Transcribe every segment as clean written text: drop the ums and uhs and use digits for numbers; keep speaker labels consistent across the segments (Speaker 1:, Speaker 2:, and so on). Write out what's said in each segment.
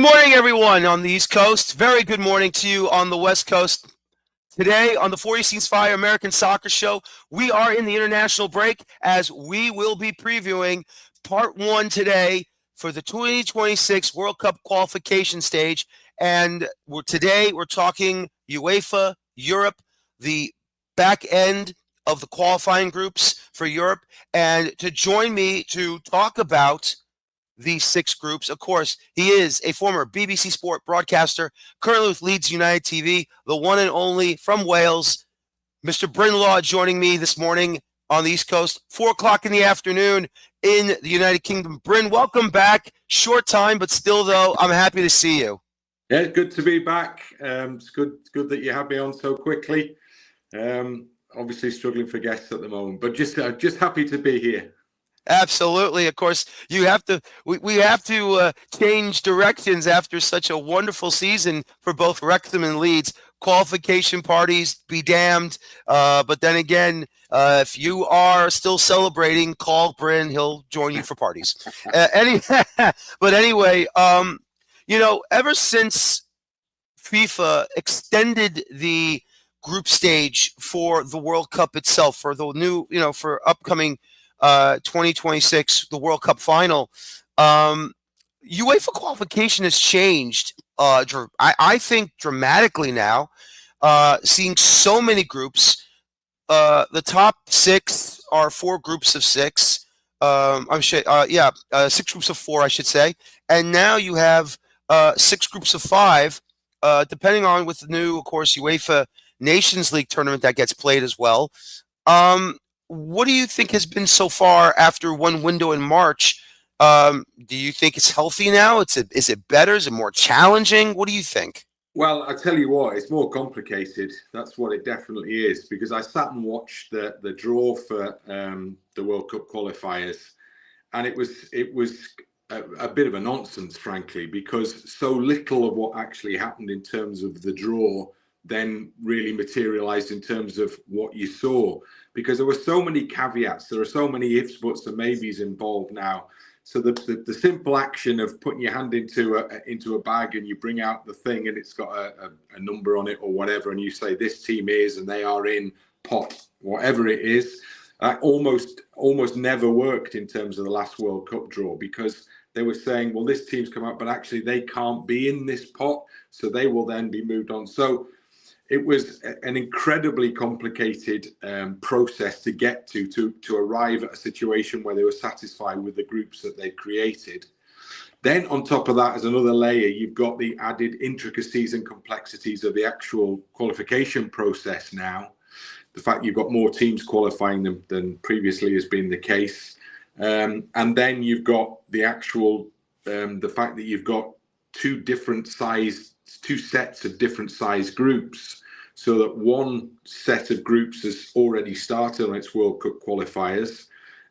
Speaker 1: morning, everyone on the East Coast. Very good morning to you on the West Coast. Today on the 40 Scenes Fire American Soccer Show, we are in the international break as we will be previewing part one today for the 2026 World Cup qualification stage. And today we're talking UEFA, Europe, the back end of the qualifying groups for Europe. And to join me to talk about these six groups, of course, he is a former BBC Sport broadcaster, currently with Leeds United TV, the one and only from Wales, Mr. Bryn Law, joining me this morning on the East Coast, 4 o'clock in the afternoon in the United Kingdom. Bryn, welcome back. Short time, but still, though, I'm happy to see you.
Speaker 2: Yeah, good to be back. It's good that you had me on so quickly. Obviously struggling for guests at the moment, but just happy to be here.
Speaker 1: Absolutely. Of course, you have to. We have to change directions after such a wonderful season for both Wrexham and Leeds. Qualification parties, be damned. But then again, if you are still celebrating, call Bryn. He'll join you for parties. But anyway, ever since FIFA extended the group stage for the World Cup itself, for the new, for upcoming 2026, the World Cup final, UEFA qualification has changed, I think, dramatically now, seeing so many groups. The top six are 4 groups of 6. 6 groups of 4, I should say. And now you have 6 groups of 5, depending on with the new, of course, UEFA Nations League tournament that gets played as well. What do you think has been so far after one window in March? Do you think it's healthy now? Is it better? Is it more challenging? What do you think?
Speaker 2: Well, I tell you what, it's more complicated. That's what it definitely is, because I sat and watched the draw for the World Cup qualifiers, and it was a bit of a nonsense, frankly, because so little of what actually happened in terms of the draw then really materialized in terms of what you saw, because there were so many caveats, there are so many ifs, buts, and maybes involved now. So the simple action of putting your hand into a bag and you bring out the thing and it's got a number on it or whatever, and you say this team is and they are in pot whatever it is, almost never worked in terms of the last World Cup draw, because they were saying, well, this team's come out, but actually they can't be in this pot, so they will then be moved on. So it was an incredibly complicated process to get to arrive at a situation where they were satisfied with the groups that they'd created. Then on top of that, as another layer, you've got the added intricacies and complexities of the actual qualification process now. The fact you've got more teams qualifying than previously has been the case. And then you've got the actual, the fact that you've got two sets of different size groups, so that one set of groups has already started on its World Cup qualifiers.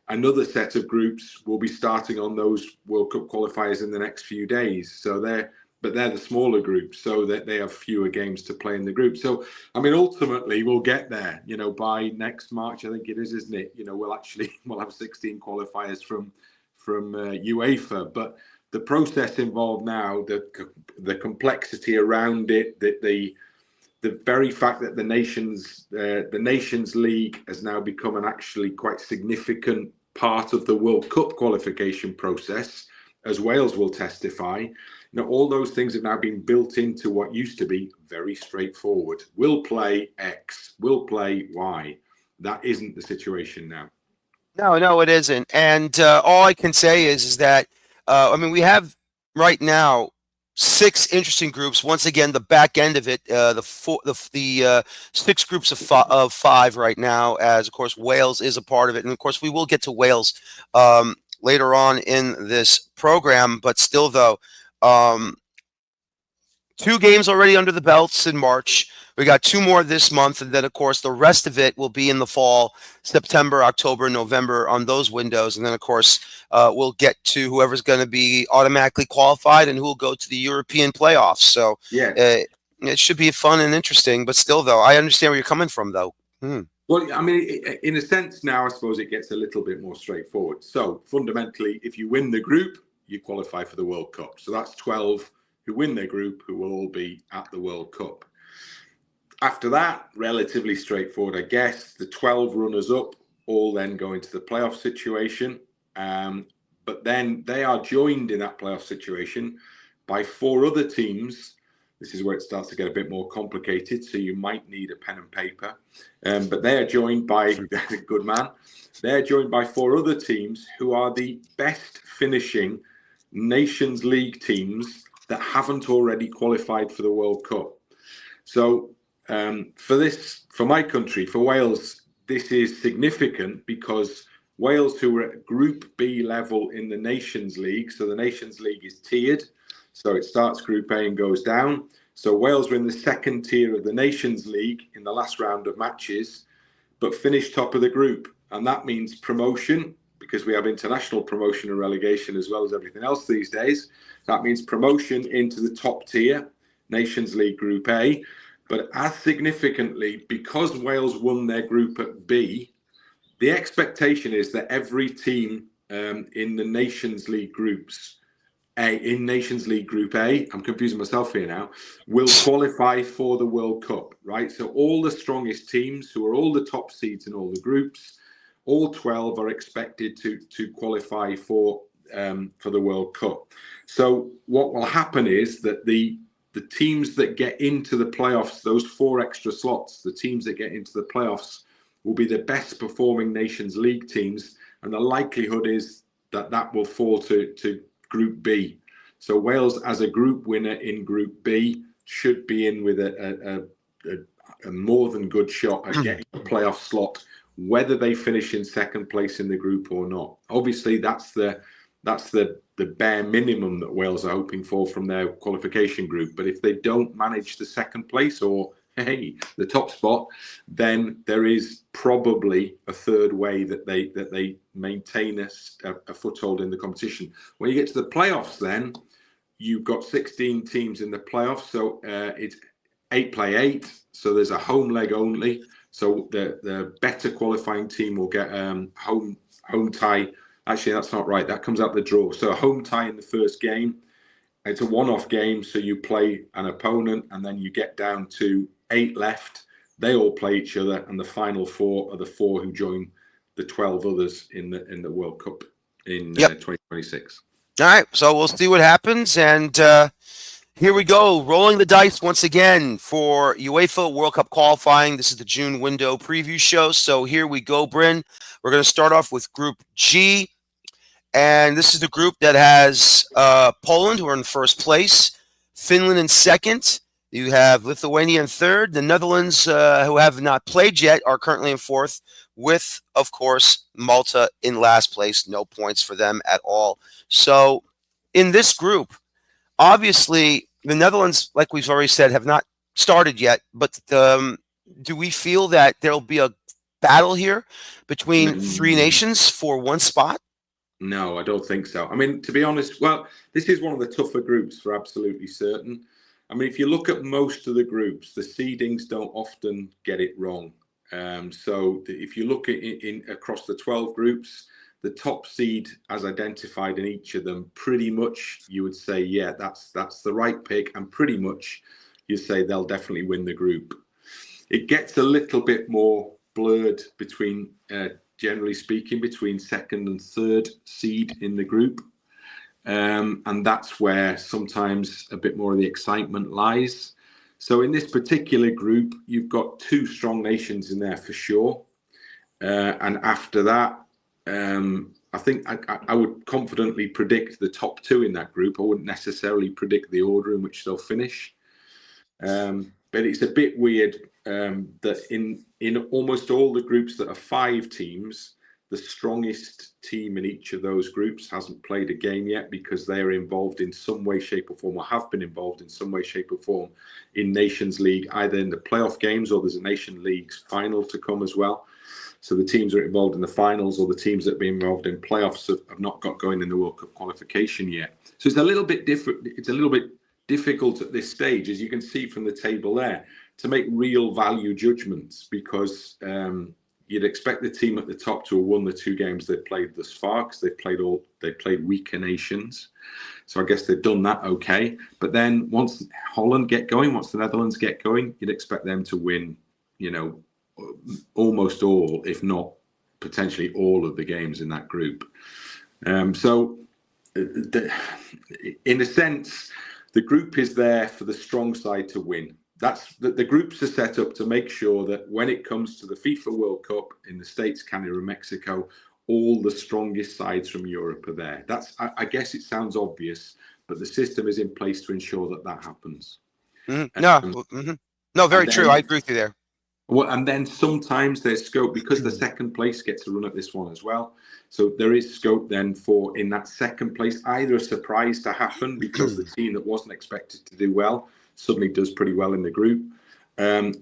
Speaker 2: Another set of groups will be starting on those World Cup qualifiers in the next few days. So they're the smaller groups, so that they have fewer games to play in the group. So, I mean, ultimately we'll get there, by next March, I think it is, isn't it? We'll have 16 qualifiers from UEFA, but the process involved now, the complexity around it, the very fact that the Nations League has now become an actually quite significant part of the World Cup qualification process, as Wales will testify. All those things have now been built into what used to be very straightforward. We'll play X, we'll play Y. That isn't the situation now.
Speaker 1: No, it isn't. And all I can say is that we have right now 6 interesting groups. Once again, the back end of it, the 6 groups of 5 right now, as of course Wales is a part of it, and of course we will get to Wales later on in this program. But still, though, 2 games already under the belts in March. We got 2 more this month, and then of course the rest of it will be in the fall, September, October, November, on those windows. And then of course we'll get to whoever's going to be automatically qualified and who will go to the European playoffs. So yeah, it should be fun and interesting. But still, though, I understand where you're coming from, though.
Speaker 2: Well, I mean, in a sense now, I suppose it gets a little bit more straightforward. So fundamentally, if you win the group, you qualify for the World Cup. So that's 12 who win their group, who will all be at the World Cup. After that, relatively straightforward, I guess. The 12 runners-up all then go into the playoff situation. But then they are joined in that playoff situation by 4 other teams. This is where it starts to get a bit more complicated, so you might need a pen and paper. But they are joined by, good man, they're joined by 4 other teams who are the best finishing Nations League teams that haven't already qualified for the World Cup. So for my country, for Wales, this is significant because Wales, who are at Group B level in the Nations League, so the Nations League is tiered, so it starts Group A and goes down. So Wales were in the second tier of the Nations League in the last round of matches, but finished top of the group. And that means promotion, because we have international promotion and relegation as well as everything else these days. That means promotion into the top tier, Nations League Group A. But as significantly, because Wales won their group at B, the expectation is that every team in the Nations League groups, in Nations League Group A, I'm confusing myself here now, will qualify for the World Cup, right? So all the strongest teams, who are all the top seeds in all the groups, all 12 are expected to qualify for the World Cup. So what will happen is that the teams that get into the playoffs, those 4 extra slots, the teams that get into the playoffs will be the best performing Nations League teams, and the likelihood is that will fall to Group B. So Wales, as a group winner in Group B, should be in with a more than good shot at getting a playoff slot, whether they finish in second place in the group or not. Obviously, that's the bare minimum that Wales are hoping for from their qualification group. But if they don't manage the second place or the top spot, then there is probably a third way that they maintain a foothold in the competition. When you get to the playoffs, then you've got 16 teams in the playoffs, so it's 8 play 8. So there's a home leg only. So the better qualifying team will get home tie. Actually, that's not right. That comes out the draw. So a home tie in the first game. It's a one-off game, so you play an opponent, and then you get down to 8 left. They all play each other, and the final 4 are the 4 who join the 12 others in the World Cup in 2026.
Speaker 1: All right, so we'll see what happens, and here we go, rolling the dice once again for UEFA World Cup qualifying. This is the June window preview show, so here we go, Bryn. We're going to start off with Group G, and this is the group that has Poland, who are in first place, Finland in second. You have Lithuania in third. The Netherlands, who have not played yet, are currently in fourth, with, of course, Malta in last place. No points for them at all. So in this group, obviously, the Netherlands, like we've already said, have not started yet. But do we feel that there'll be a battle here between 3 nations for one spot?
Speaker 2: No, I don't think so. I mean, to be honest, well, this is one of the tougher groups for absolutely certain. I mean, if you look at most of the groups, the seedings don't often get it wrong. So if you look at across the 12 groups, the top seed as identified in each of them, pretty much you would say, yeah, that's the right pick. And pretty much you say they'll definitely win the group. It gets a little bit more blurred between, generally speaking, between second and third seed in the group. And that's where sometimes a bit more of the excitement lies. So in this particular group, you've got 2 strong nations in there for sure. And after that, I think I would confidently predict the top 2 in that group. I wouldn't necessarily predict the order in which they'll finish. But it's a bit weird that in almost all the groups that are 5 teams, the strongest team in each of those groups hasn't played a game yet because they are involved in some way, shape or form, or have been involved in some way, shape or form in Nations League, either in the playoff games or there's a Nation League final to come as well. So the teams that are involved in the finals or the teams that have been involved in playoffs have not got going in the World Cup qualification yet. So it's a little bit different. It's a little bit difficult at this stage, as you can see from the table there, to make real value judgments because you'd expect the team at the top to have won the 2 games they've played thus far, because they've played weaker nations. So I guess they've done that okay. But then once Holland get going, once the Netherlands get going, you'd expect them to win, almost all, if not potentially all of the games in that group. In a sense, the group is there for the strong side to win. That's the groups are set up to make sure that when it comes to the FIFA World Cup in the States, Canada, and Mexico, all the strongest sides from Europe are there. I guess it sounds obvious, but the system is in place to ensure that happens.
Speaker 1: No, very true. I agree with you there.
Speaker 2: Well, and then sometimes there's scope, because the second place gets a run at this one as well. So there is scope then for, in that second place, either a surprise to happen because the team that wasn't expected to do well suddenly does pretty well in the group,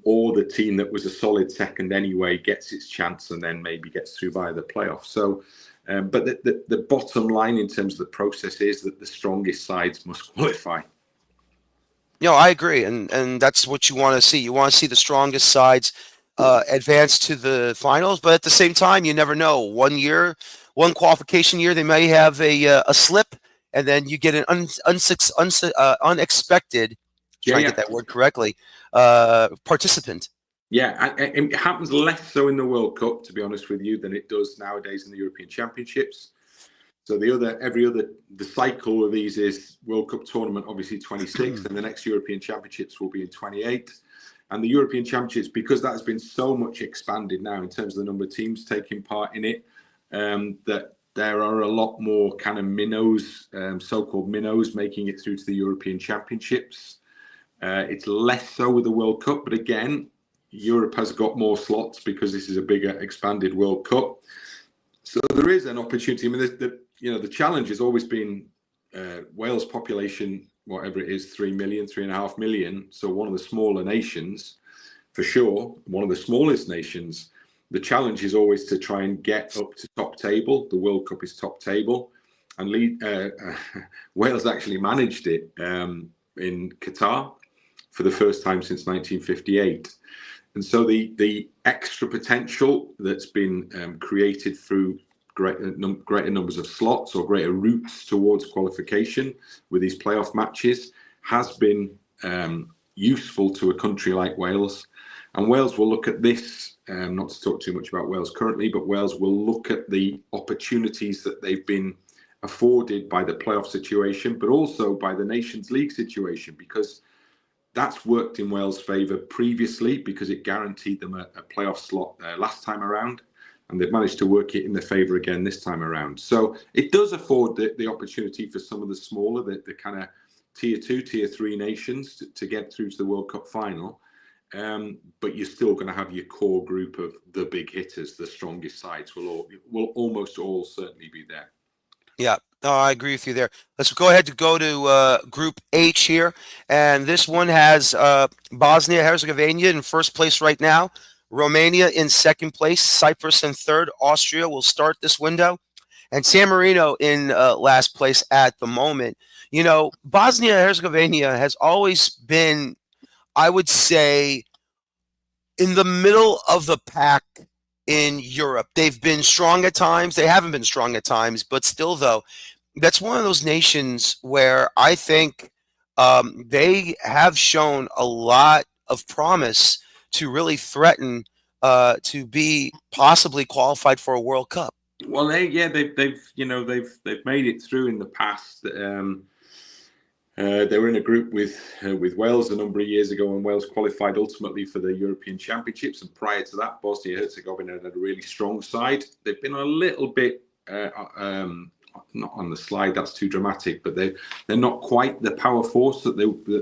Speaker 2: or the team that was a solid second anyway gets its chance and then maybe gets through via the playoffs. So, but the bottom line in terms of the process is that the strongest sides must qualify.
Speaker 1: I agree, and that's what you want to see. You want to see the strongest sides advance to the finals, but at the same time, you never know. One qualification year, they may have a slip, and then you get an unexpected. Trying to get that word correctly. Participant.
Speaker 2: Yeah, it happens less so in the World Cup, to be honest with you, than it does nowadays in the European Championships. So the cycle of these is World Cup tournament, obviously 26, and the next European Championships will be in 28. And the European Championships, because that has been so much expanded now in terms of the number of teams taking part in it, that there are a lot more kind of minnows, so-called minnows, making it through to the European Championships. It's less so with the World Cup, but again, Europe has got more slots because this is a bigger, expanded World Cup. So there is an opportunity. I mean, the challenge has always been Wales population, whatever it is, 3 million, 3.5 million. So one of the smaller nations, for sure, one of the smallest nations. The challenge is always to try and get up to top table. The World Cup is top table, and Wales actually managed it in Qatar for the first time since 1958. And so the extra potential that's been created through greater numbers of slots or greater routes towards qualification with these playoff matches has been useful to a country like Wales. And Wales will look at this, not to talk too much about Wales currently, but Wales will look at the opportunities that they've been afforded by the playoff situation, but also by the Nations League situation, because that's worked in Wales' favour previously because it guaranteed them a playoff slot last time around, and they've managed to work it in their favour again this time around. So it does afford the opportunity for some of the smaller, the kind of tier 2, tier 3 nations to get through to the World Cup final. But you're still going to have your core group of the big hitters, the strongest sides will almost all certainly be there.
Speaker 1: Yeah, no, I agree with you there. Let's go ahead to go to Group H here. And this one has Bosnia-Herzegovina in first place right now, Romania in second place, Cyprus in third, Austria will start this window, and San Marino in last place at the moment. Bosnia-Herzegovina has always been, I would say, in the middle of the pack in Europe. They've been strong at times. They haven't been strong at times, but still, though, that's one of those nations where I think they have shown a lot of promise to really threaten to be possibly qualified for a World Cup.
Speaker 2: Well, they've made it through in the past. They were in a group with Wales a number of years ago, and Wales qualified ultimately for the European Championships. And prior to that, Bosnia-Herzegovina had a really strong side. They've been a little bit not on the slide. That's too dramatic, but they're not quite the power force that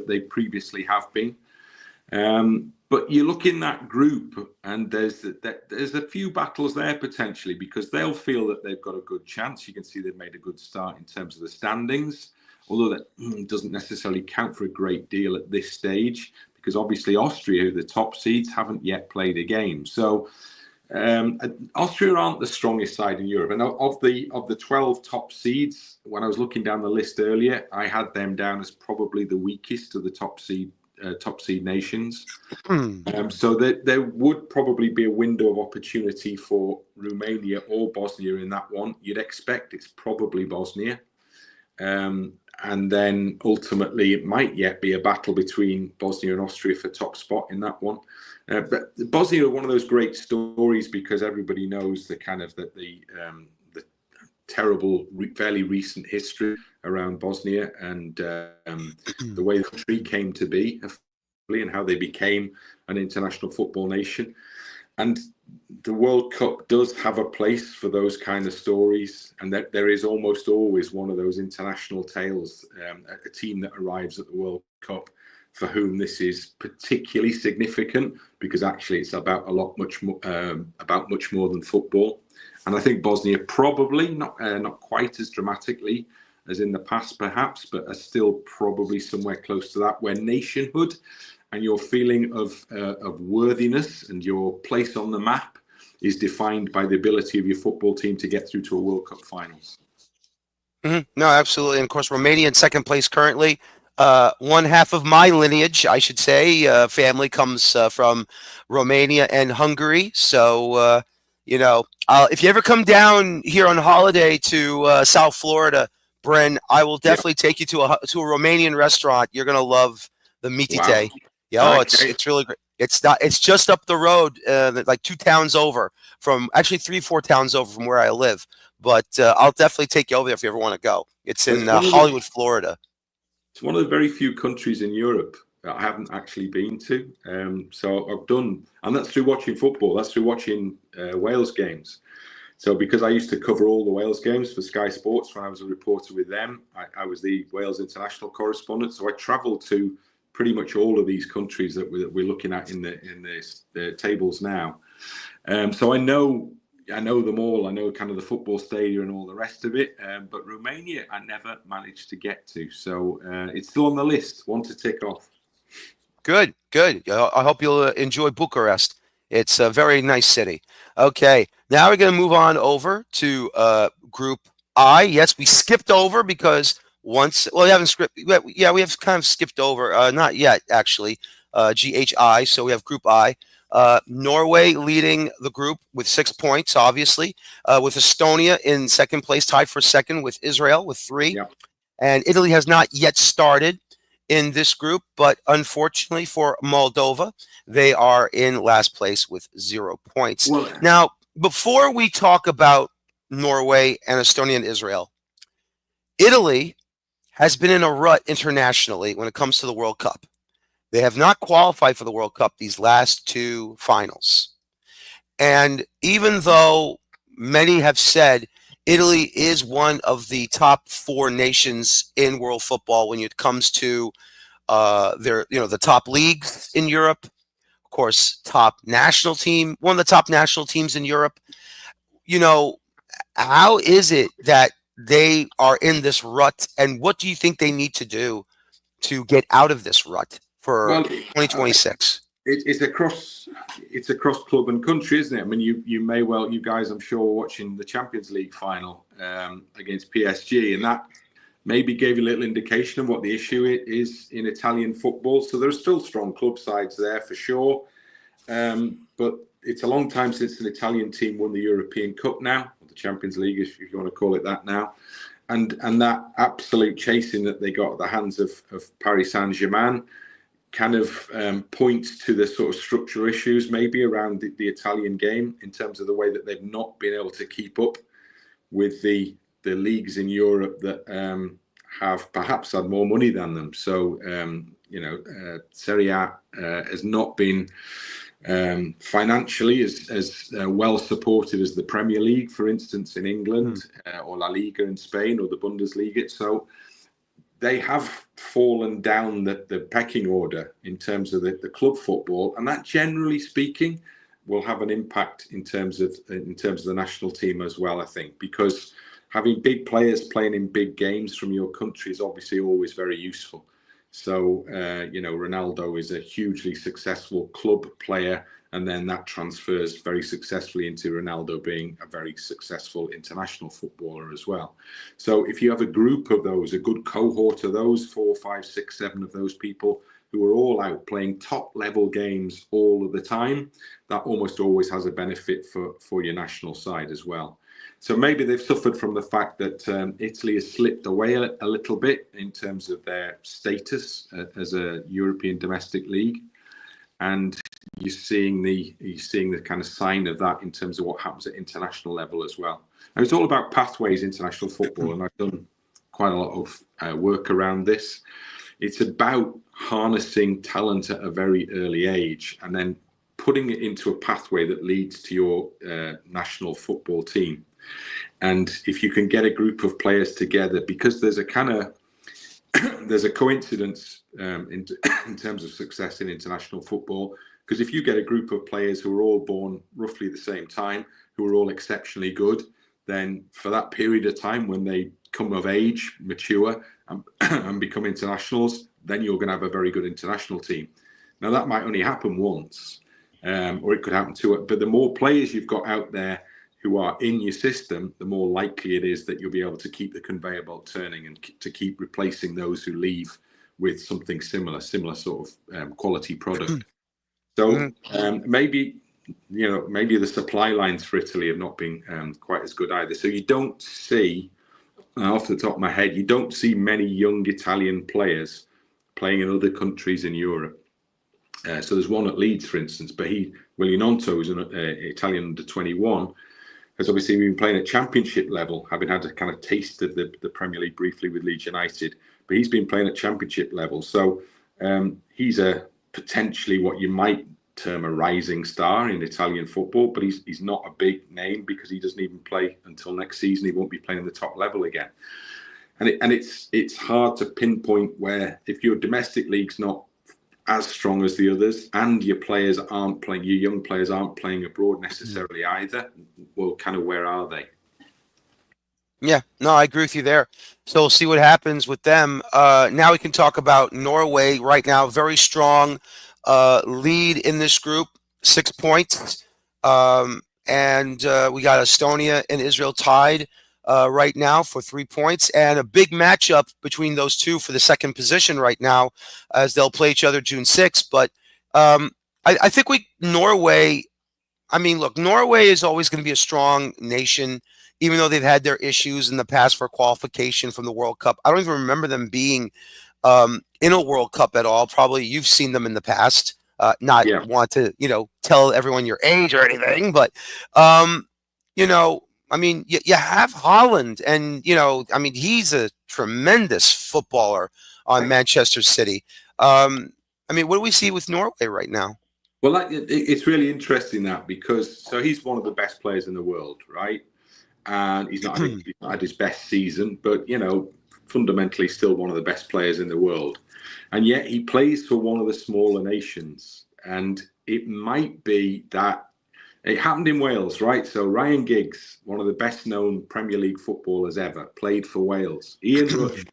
Speaker 2: they previously have been. But you look in that group, and there's a few battles there potentially, because they'll feel that they've got a good chance. You can see they've made a good start in terms of the standings, although that doesn't necessarily count for a great deal at this stage, because obviously Austria, who are the top seeds, haven't yet played a game. So Austria aren't the strongest side in Europe. And of the 12 top seeds, when I was looking down the list earlier, I had them down as probably the weakest of the top seed top seed nations.
Speaker 1: Hmm.
Speaker 2: So there would probably be a window of opportunity for Romania or Bosnia in that one. You'd expect it's probably Bosnia. And then ultimately it might yet be a battle between Bosnia and Austria for top spot in that one. But Bosnia are one of those great stories because everybody knows the kind of the terrible, fairly recent history around Bosnia and the way the country came to be and how they became an international football nation. And the World Cup does have a place for those kind of stories, and that there is almost always one of those international tales, a team that arrives at the World Cup for whom this is particularly significant because actually it's about much more than football. And I think Bosnia probably not quite as dramatically as in the past, perhaps, but are still probably somewhere close to that, where nationhood and your feeling of worthiness and your place on the map is defined by the ability of your football team to get through to a World Cup finals.
Speaker 1: Mm-hmm. No, absolutely. And of course, Romania in second place currently. One half of my lineage, I should say, family comes from Romania and Hungary. So, if you ever come down here on holiday to South Florida, Bryn, I will definitely take you to a Romanian restaurant. You're gonna love the mitite.
Speaker 2: Wow.
Speaker 1: Yeah,
Speaker 2: Okay.
Speaker 1: it's really great. It's just up the road, like 2 towns over from, actually 3-4 towns over from where I live. But I'll definitely take you over there if you ever want to go. It's in Hollywood, Florida.
Speaker 2: It's one of the very few countries in Europe that I haven't actually been to. So I've done, and that's through watching football. That's through watching Wales games. So because I used to cover all the Wales games for Sky Sports when I was a reporter with them, I was the Wales international correspondent. So I travelled to pretty much all of these countries that we're looking at in the tables now. So I know them all. I know kind of the football stadium and all the rest of it. But Romania, I never managed to get to. So it's still on the list. One to tick off.
Speaker 1: Good. I hope you'll enjoy Bucharest. It's a very nice city. Okay, now we're going to move on over to Group I. Yes, we skipped over because we haven't we have kind of skipped over. Not yet, actually. GHI. So we have Group I. Norway leading the group with 6 points, obviously, with Estonia in second place, tied for second with Israel with 3.
Speaker 2: Yep.
Speaker 1: And Italy has not yet started in this group, but unfortunately for Moldova, they are in last place with 0 points.
Speaker 2: Well,
Speaker 1: now, before we talk about Norway and Estonia and Israel, Italy has been in a rut internationally when it comes to the World Cup. They have not qualified for the World Cup these last 2 finals. And even though many have said Italy is one of the top 4 nations in world football when it comes to the top leagues in Europe, of course, top national team, one of the top national teams in Europe. How is it that they are in this rut, and what do you think they need to do to get out of this rut for 2026?
Speaker 2: It's across club and country, isn't it? I mean, you guys, I'm sure, were watching the Champions League final against PSG, and that maybe gave you a little indication of what the issue is in Italian football. So there are still strong club sides there for sure, but it's a long time since an Italian team won the European Cup now, or the Champions League, if you want to call it that now. And that absolute chasing that they got at the hands of Paris Saint-Germain kind of points to the sort of structural issues maybe around the Italian game in terms of the way that they've not been able to keep up with the leagues in Europe that have perhaps had more money than them. So, Serie A has not been financially as well supported as the Premier League, for instance, in England, or La Liga in Spain, or the Bundesliga. So they have fallen down the pecking order in terms of the club football, and that, generally speaking, will have an impact in terms of the national team as well, I think, because having big players playing in big games from your country is obviously always very useful. So, Ronaldo is a hugely successful club player, and then that transfers very successfully into Ronaldo being a very successful international footballer as well. So if you have a group of those, a good cohort of those, 4, 5, 6, 7 of those people who are all out playing top level games all of the time, that almost always has a benefit for your national side as well. So maybe they've suffered from the fact that Italy has slipped away a little bit in terms of their status as a European domestic league, and you're seeing the kind of sign of that in terms of what happens at international level as well. And it's all about pathways, international football, and I've done quite a lot of work around this. It's about harnessing talent at a very early age and then putting it into a pathway that leads to your national football team. And if you can get a group of players together, because there's a kind of there's a coincidence in terms of success in international football, because if you get a group of players who are all born roughly the same time, who are all exceptionally good, then for that period of time when they come of age, mature, and become internationals, then you're going to have a very good international team. Now, that might only happen once, or it could happen two, but the more players you've got out there who are in your system, the more likely it is that you'll be able to keep the conveyor belt turning and to keep replacing those who leave with something similar sort of quality product. So maybe the supply lines for Italy have not been quite as good either. So you don't see, off the top of my head, you don't see many young Italian players playing in other countries in Europe. So there's one at Leeds, for instance, but William Onto, who's an Italian under 21, has obviously been playing at championship level, having had a kind of taste of the Premier League briefly with Leeds United, but he's been playing at championship level. So he's a potentially what you might term a rising star in Italian football, but he's not a big name because he doesn't even play until next season. He won't be playing the top level again. And it's hard to pinpoint where, if your domestic league's not as strong as the others, and your players aren't playing, your young players aren't playing abroad necessarily either, well, kind of where are they?
Speaker 1: Yeah, no, I agree with you there. So we'll see what happens with them. Now we can talk about Norway right now. Very strong lead in this group, 6 points. And we got Estonia and Israel tied right now for 3 points, and a big matchup between those two for the second position right now, as they'll play each other June 6th. But I think Norway, I mean, look, Norway is always going to be a strong nation, even though they've had their issues in the past for qualification from the World Cup. I don't even remember them being in a World Cup at all. Probably you've seen them in the past. Want to, tell everyone your age or anything, but I mean, you have Holland, and I mean, he's a tremendous footballer on Manchester City. I mean, what do we see with Norway right now?
Speaker 2: Well, it's really interesting because he's one of the best players in the world, right? And he's not had his best season, but fundamentally still one of the best players in the world. And yet he plays for one of the smaller nations, and it might be that. It happened in Wales, right? So Ryan Giggs, one of the best known Premier League footballers ever, played for Wales. Ian Rush,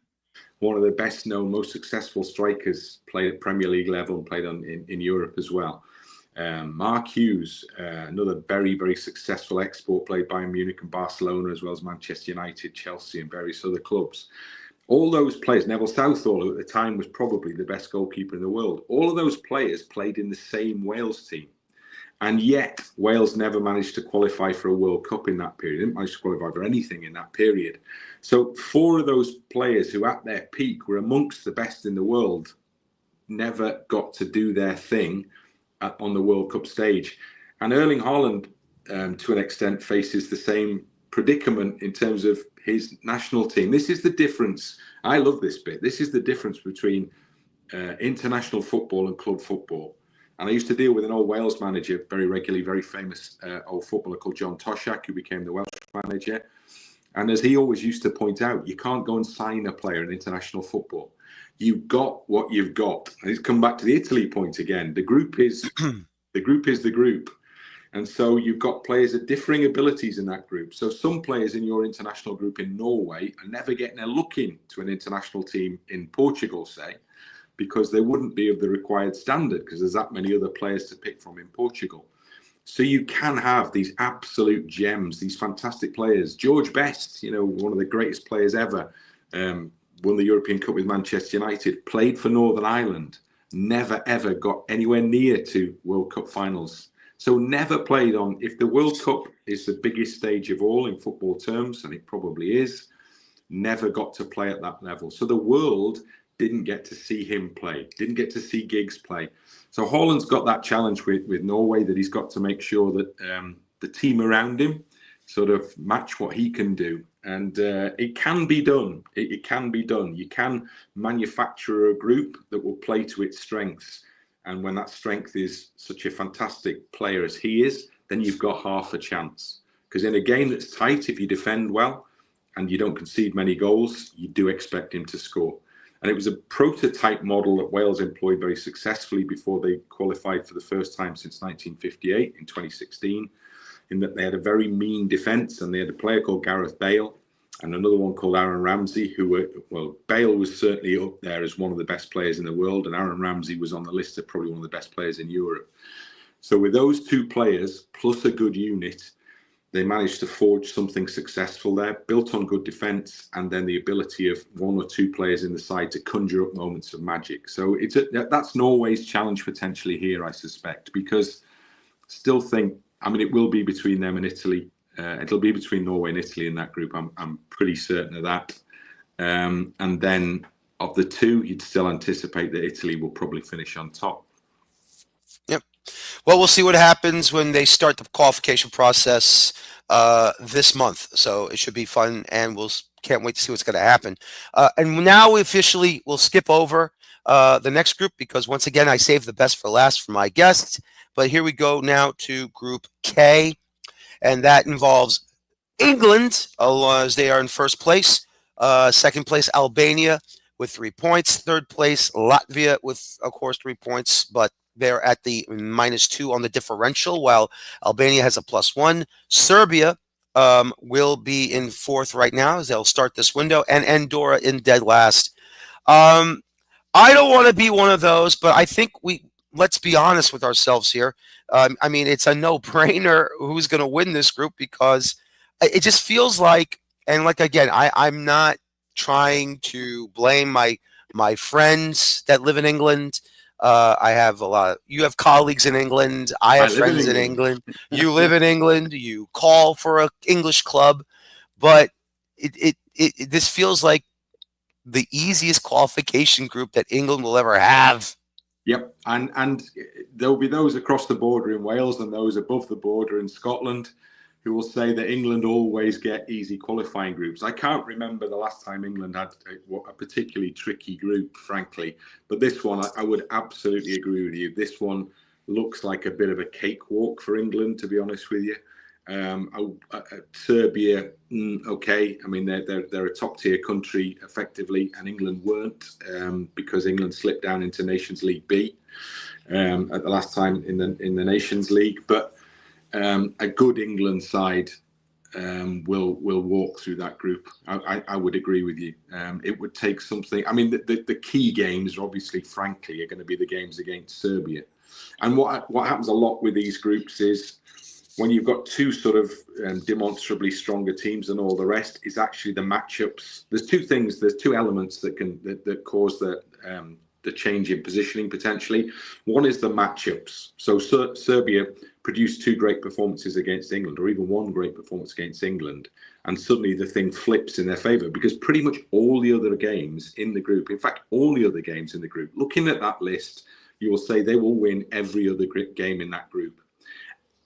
Speaker 2: one of the best known, most successful strikers, played at Premier League level and played in Europe as well. Mark Hughes, another very, very successful export, played Bayern Munich and Barcelona, as well as Manchester United, Chelsea and various other clubs. All those players, Neville Southall, who at the time was probably the best goalkeeper in the world, all of those players played in the same Wales team. And yet, Wales never managed to qualify for a World Cup in that period. They didn't manage to qualify for anything in that period. So 4 of those players who at their peak were amongst the best in the world never got to do their thing on the World Cup stage. And Erling Haaland, to an extent, faces the same predicament in terms of his national team. This is the difference. I love this bit. This is the difference between international football and club football. And I used to deal with an old Wales manager very regularly, very famous old footballer called John Toshak, who became the Welsh manager. And as he always used to point out, you can't go and sign a player in international football. You've got what you've got. And it's come back to the Italy point again. The group is the group. And so you've got players of differing abilities in that group. So some players in your international group in Norway are never getting a look into an international team in Portugal, say, because they wouldn't be of the required standard because there's that many other players to pick from in Portugal. So you can have these absolute gems, these fantastic players. George Best, one of the greatest players ever, won the European Cup with Manchester United, played for Northern Ireland, never ever got anywhere near to World Cup finals. So never played on, if the World Cup is the biggest stage of all in football terms, and it probably is, never got to play at that level. So the world didn't get to see him play, didn't get to see Giggs play. So Haaland's got that challenge with Norway, that he's got to make sure that the team around him sort of match what he can do. And it can be done. It can be done. You can manufacture a group that will play to its strengths. And when that strength is such a fantastic player as he is, then you've got half a chance. Because in a game that's tight, if you defend well and you don't concede many goals, you do expect him to score. And it was a prototype model that Wales employed very successfully before they qualified for the first time since 1958 in 2016, in that they had a very mean defence, and they had a player called Gareth Bale and another one called Aaron Ramsey, who were, well, Bale was certainly up there as one of the best players in the world, and Aaron Ramsey was on the list of probably one of the best players in Europe. So with those two players, plus a good unit, they managed to forge something successful there, built on good defence, and then the ability of one or two players in the side to conjure up moments of magic. So that's Norway's challenge potentially here, I suspect, because still think, I mean, it will be between them and Italy. It'll be between Norway and Italy in that group. I'm pretty certain of that. And then of the two, you'd still anticipate that Italy will probably finish on top.
Speaker 1: Yep. Well, we'll see what happens when they start the qualification process this month. So it should be fun, and can't wait to see what's going to happen. And now we officially will skip over the next group, because once again, I saved the best for last for my guests. But here we go now to Group K, and that involves England, as they are in first place. Second place, Albania with 3 points. Third place, Latvia with, of course, 3 points, but they're at the -2 on the differential, while Albania has a +1. Serbia will be in fourth right now, as they'll start this window, and Andorra in dead last. I don't want to be one of those, but I think let's be honest with ourselves here. I mean, it's a no-brainer who's going to win this group, because it just feels like, and like, again, I'm not trying to blame my friends that live in England. I have you have colleagues in England. I have friends in England. You live in England. You call for an English club, but this feels like the easiest qualification group that England will ever have.
Speaker 2: Yep, and there'll be those across the border in Wales and those above the border in Scotland who will say that England always get easy qualifying groups. I can't remember the last time England had a particularly tricky group, frankly. But this one, I would absolutely agree with you. This one looks like a bit of a cakewalk for England, to be honest with you. Serbia, okay. I mean, they're a top-tier country, effectively, and England weren't, because England slipped down into Nations League B at the last time in the Nations League. But a good England side will walk through that group. I would agree with you. It would take something. I mean, the key games, obviously, frankly, are going to be the games against Serbia. And what happens a lot with these groups is, when you've got two sort of demonstrably stronger teams than all the rest, is actually the matchups. There's two elements that cause the change in positioning potentially. One is the matchups. So Serbia produced 2 great performances against England, or even 1 great performance against England, and suddenly the thing flips in their favour, because pretty much all the other games in the group, in fact, all the other games in the group, looking at that list, you will say they will win every other game in that group.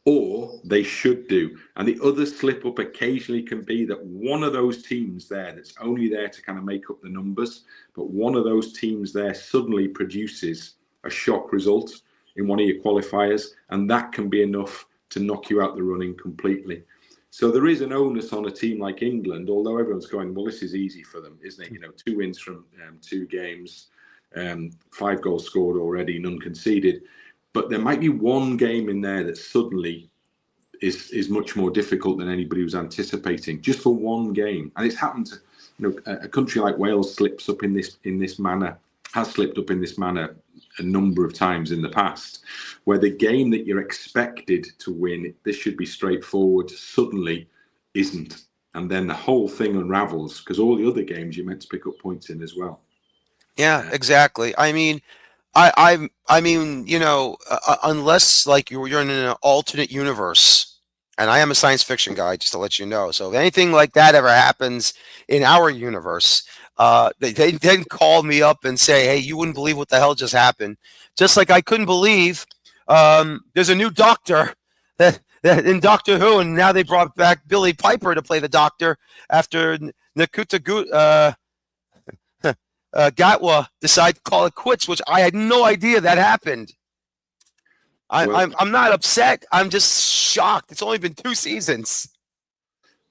Speaker 2: Or they should do. And the other slip up occasionally can be that one of those teams there, that's only there to kind of make up the numbers, but one of those teams there suddenly produces a shock result in one of your qualifiers, and that can be enough to knock you out the running completely. So there is an onus on a team like England, although everyone's going, well, this is easy for them, isn't it? You know, 2 wins from 2 games, 5 goals scored already, none conceded. But there might be one game in there that suddenly is much more difficult than anybody was anticipating, just for one game. And it's happened to, a country like Wales slips up in this manner, has slipped up in this manner a number of times in the past, where the game that you're expected to win, this should be straightforward, suddenly isn't. And then the whole thing unravels, because all the other games you're meant to pick up points in as well.
Speaker 1: Yeah, exactly. I mean, I mean, unless like you're in an alternate universe, and I am a science fiction guy, just to let you know. So if anything like that ever happens in our universe, they then call me up and say, "Hey, you wouldn't believe what the hell just happened." Just like I couldn't believe there's a new doctor that in Doctor Who, and now they brought back Billy Piper to play the Doctor after Nakuta Gatwa decided to call it quits, which I had no idea that happened.
Speaker 2: Well,
Speaker 1: I'm not upset. I'm just shocked. It's only been 2 seasons.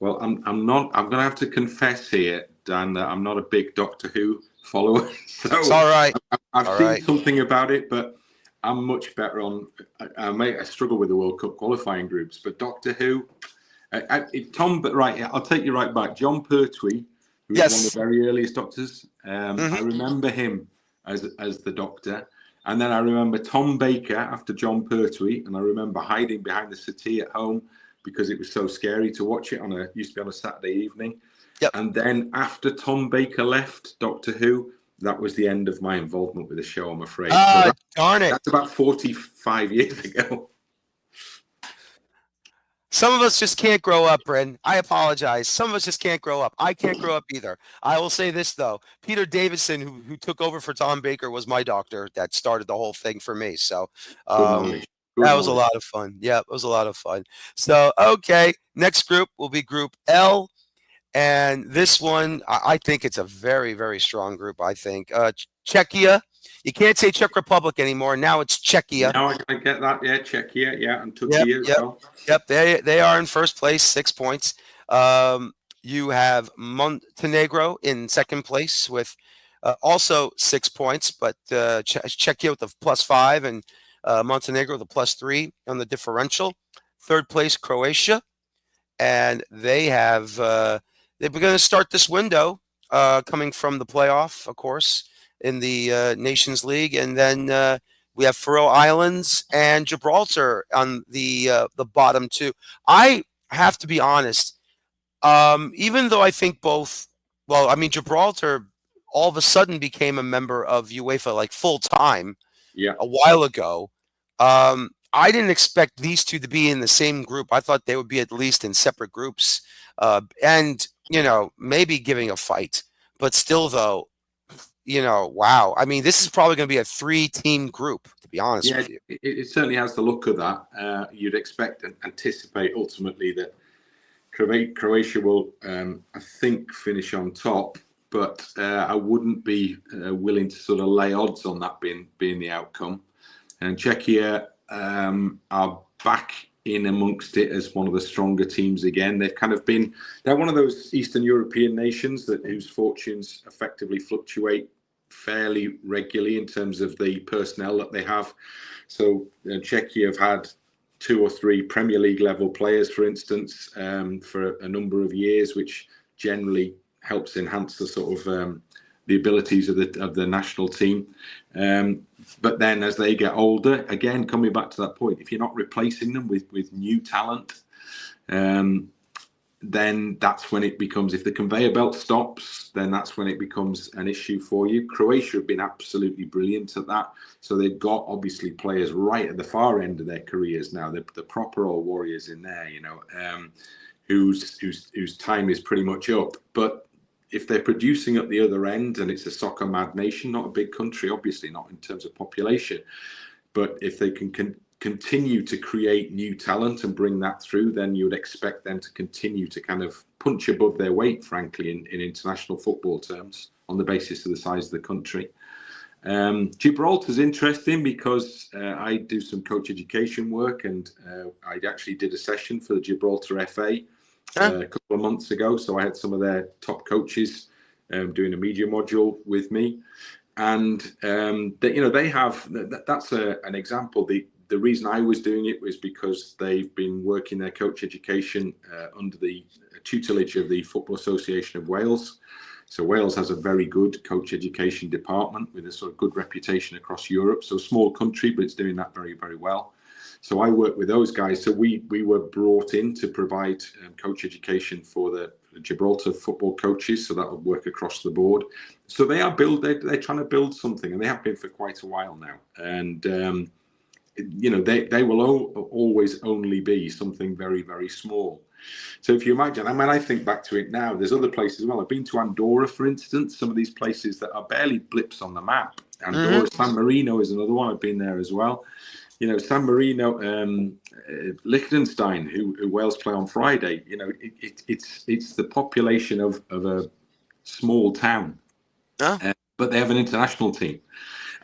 Speaker 2: well, I'm not. I'm going to have to confess here, Dan, that I'm not a big Doctor Who follower.
Speaker 1: It's
Speaker 2: So
Speaker 1: all right.
Speaker 2: I've
Speaker 1: All
Speaker 2: seen
Speaker 1: right.
Speaker 2: something about it, but I'm much better on. I struggle with the World Cup qualifying groups, but Doctor Who, But right, I'll take you right back. John Pertwee, who was one of
Speaker 1: Yes.
Speaker 2: the very earliest Doctors.
Speaker 1: Hmm.
Speaker 2: I remember him as the Doctor, and then I remember Tom Baker after John Pertwee, and I remember hiding behind the settee at home because it was so scary to watch it used to be on a Saturday evening.
Speaker 1: Yep.
Speaker 2: And then after Tom Baker left Doctor Who, that was the end of my involvement with the show, I'm afraid.
Speaker 1: Darn it.
Speaker 2: That's about 45 years ago.
Speaker 1: Some of us just can't grow up, Bryn. I apologize. Some of us just can't grow up. I can't grow up either. I will say this, though. Peter Davidson, who took over for Tom Baker, was my doctor that started the whole thing for me. So
Speaker 2: Good knowledge. Good
Speaker 1: that was a
Speaker 2: knowledge.
Speaker 1: lot of fun. Yeah, it was a lot of fun. So, okay, next group will be Group L. And this one, I think it's a very, very strong group, I think. Czechia. You can't say Czech Republic anymore. Now it's Czechia.
Speaker 2: Now I get that. Yeah, Czechia. Yeah, and
Speaker 1: Yep,
Speaker 2: Turkey as
Speaker 1: yep,
Speaker 2: well.
Speaker 1: yep. They are in first place, 6 points. You have Montenegro in second place with also 6 points, but Czechia with the +5 and Montenegro with the +3 on the differential. Third place, Croatia, and they're going to start this window coming from the playoff, of course, in the Nations League, and then we have Faroe Islands and Gibraltar on the bottom two. I have to be honest. Even though I think both, well, I mean, Gibraltar all of a sudden became a member of UEFA like full time
Speaker 2: Yeah.
Speaker 1: a while ago. I didn't expect these two to be in the same group. I thought they would be at least in separate groups, and maybe giving a fight. But still, though, wow. I mean, this is probably going to be a 3-team group, to be honest with you.
Speaker 2: It certainly has the look of that. You'd expect and anticipate ultimately that Croatia will, I think, finish on top, but I wouldn't be willing to sort of lay odds on that being the outcome. And Czechia are back in amongst it as one of the stronger teams again. They've kind of they're one of those Eastern European nations whose fortunes effectively fluctuate fairly regularly in terms of the personnel that they have. So Czechia have had 2 or 3 Premier League level players, for instance, for a number of years, which generally helps enhance the sort of the abilities of the national team. But then as they get older, again, coming back to that point, if you're not replacing them with new talent, then that's when it becomes, if the conveyor belt stops, then that's when it becomes an issue for you. Croatia have been absolutely brilliant at that. So they've got obviously players right at the far end of their careers now, the proper old warriors in there, whose time is pretty much up. But if they're producing at the other end, and it's a soccer mad nation, not a big country, obviously not in terms of population, but if they can continue to create new talent and bring that through, then you would expect them to continue to kind of punch above their weight, frankly, in international football terms, on the basis of the size of the country. Gibraltar's interesting because I do some coach education work, and I actually did a session for the Gibraltar FA a couple of months ago. So I had some of their top coaches doing a media module with me, and they have that's an example. The reason I was doing it was because they've been working their coach education under the tutelage of the Football Association of Wales. So Wales has a very good coach education department with a sort of good reputation across Europe. So small country, but it's doing that very, very well. So I work with those guys. So we were brought in to provide coach education for the Gibraltar football coaches, so that will work across the board. So they're trying to build something, and they have been for quite a while now. And they will always only be something very, very small. So if you imagine, I think back to it now, there's other places as well. I've been to Andorra, for instance, some of these places that are barely blips on the map. Andorra, San Marino is another one. I've been there as well. San Marino, Liechtenstein, who Wales play on Friday. It's the population of a small town, but they have an international team.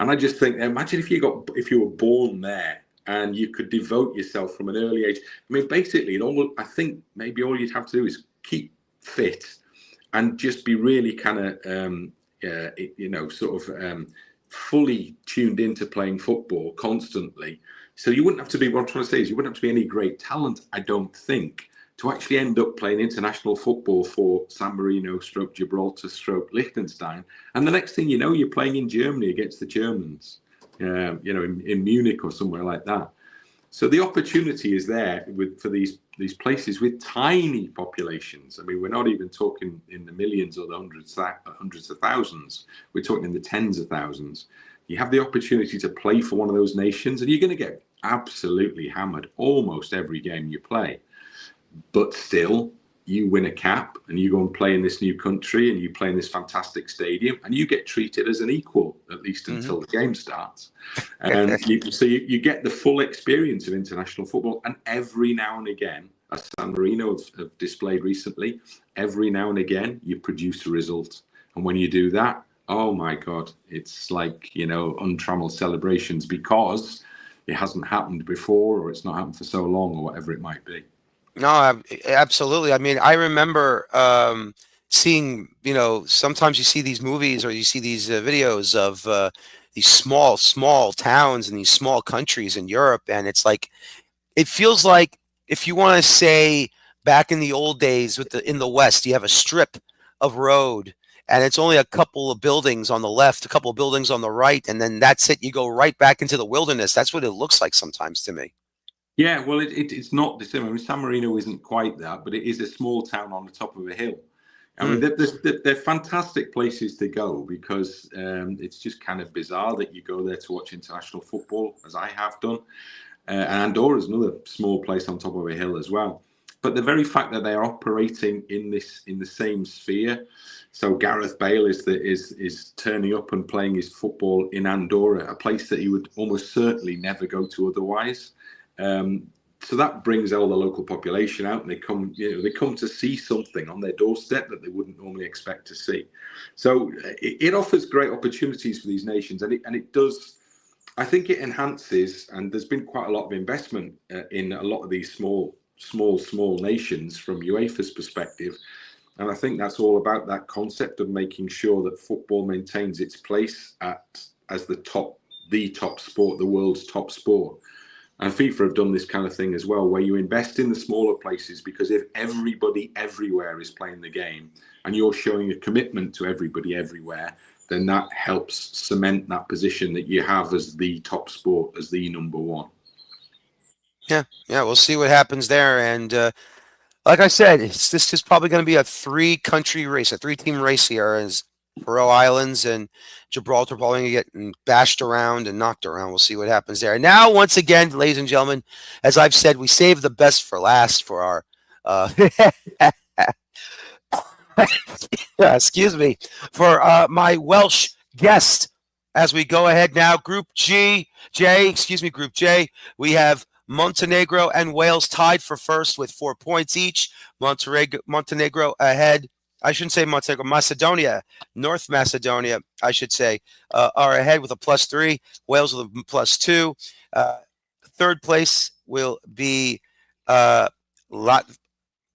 Speaker 2: And I just think, imagine if you were born there and you could devote yourself from an early age. I mean, basically, I think maybe all you'd have to do is keep fit and just be really kind of, fully tuned into playing football constantly. So you wouldn't have to be, what I'm trying to say is you wouldn't have to be any great talent, I don't think, to actually end up playing international football for San Marino, Gibraltar, Liechtenstein. And the next thing you know, you're playing in Germany against the Germans, in Munich or somewhere like that. So the opportunity is there for these places with tiny populations. I mean, we're not even talking in the millions or the hundreds of thousands. We're talking in the tens of thousands. You have the opportunity to play for one of those nations, and you're going to get absolutely hammered almost every game you play. But still, you win a cap and you go and play in this new country and you play in this fantastic stadium and you get treated as an equal, at least until the game starts. And so you get the full experience of international football. And every now and again, as San Marino have displayed recently, every now and again, you produce a result. And when you do that, oh my God, it's like, untrammeled celebrations because it hasn't happened before or it's not happened for so long or whatever it might be.
Speaker 1: No, absolutely. I mean, I remember seeing, sometimes you see these movies or you see these videos of these small towns and these small countries in Europe. And it's like, it feels like if you want to say back in the old days in the West, you have a strip of road and it's only a couple of buildings on the left, a couple of buildings on the right. And then that's it. You go right back into the wilderness. That's what it looks like sometimes to me.
Speaker 2: Yeah, well, it's not the same. I mean, San Marino isn't quite that, but it is a small town on the top of a hill. I mean, they're fantastic places to go because it's just kind of bizarre that you go there to watch international football, as I have done. And Andorra is another small place on top of a hill as well. But the very fact that they're operating in the same sphere, so Gareth Bale is turning up and playing his football in Andorra, a place that he would almost certainly never go to otherwise. So that brings all the local population out, and they come to see something on their doorstep that they wouldn't normally expect to see. So it offers great opportunities for these nations, and it does. I think it enhances, and there's been quite a lot of investment in a lot of these small nations from UEFA's perspective, and I think that's all about that concept of making sure that football maintains its place as the top sport, the world's top sport. And FIFA have done this kind of thing as well, where you invest in the smaller places, because if everybody everywhere is playing the game and you're showing a commitment to everybody everywhere, then that helps cement that position that you have as the top sport, as the number one.
Speaker 1: Yeah, we'll see what happens there. And like I said, this is probably going to be a 3-country race, a 3-team race here, as Faroe Islands and Gibraltar probably going to get bashed around and knocked around. We'll see what happens there. Now, once again, ladies and gentlemen, as I've said, we save the best for last for our excuse me, for my Welsh guest. As we go ahead now, Group J, we have Montenegro and Wales tied for first with 4 points each. Montenegro ahead. I shouldn't say Montenegro. Macedonia, North Macedonia, I should say, are ahead with a +3. Wales with a +2. Third place will be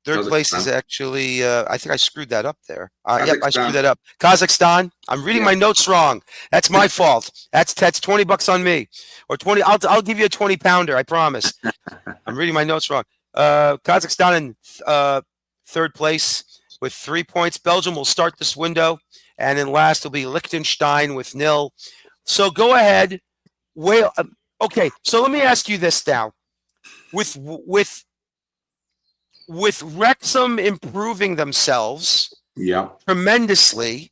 Speaker 1: Third place is actually, I think I screwed that up there. Yep, I screwed that up. Kazakhstan. I'm reading my notes wrong. That's my fault. That's $20 on me, or 20. I'll give you a 20-pounder. I promise. I'm reading my notes wrong. Kazakhstan in third place with 3 points. Belgium will start this window, and then last will be Liechtenstein with 0. So go ahead. Okay. So let me ask you this now. With with Wrexham improving themselves tremendously,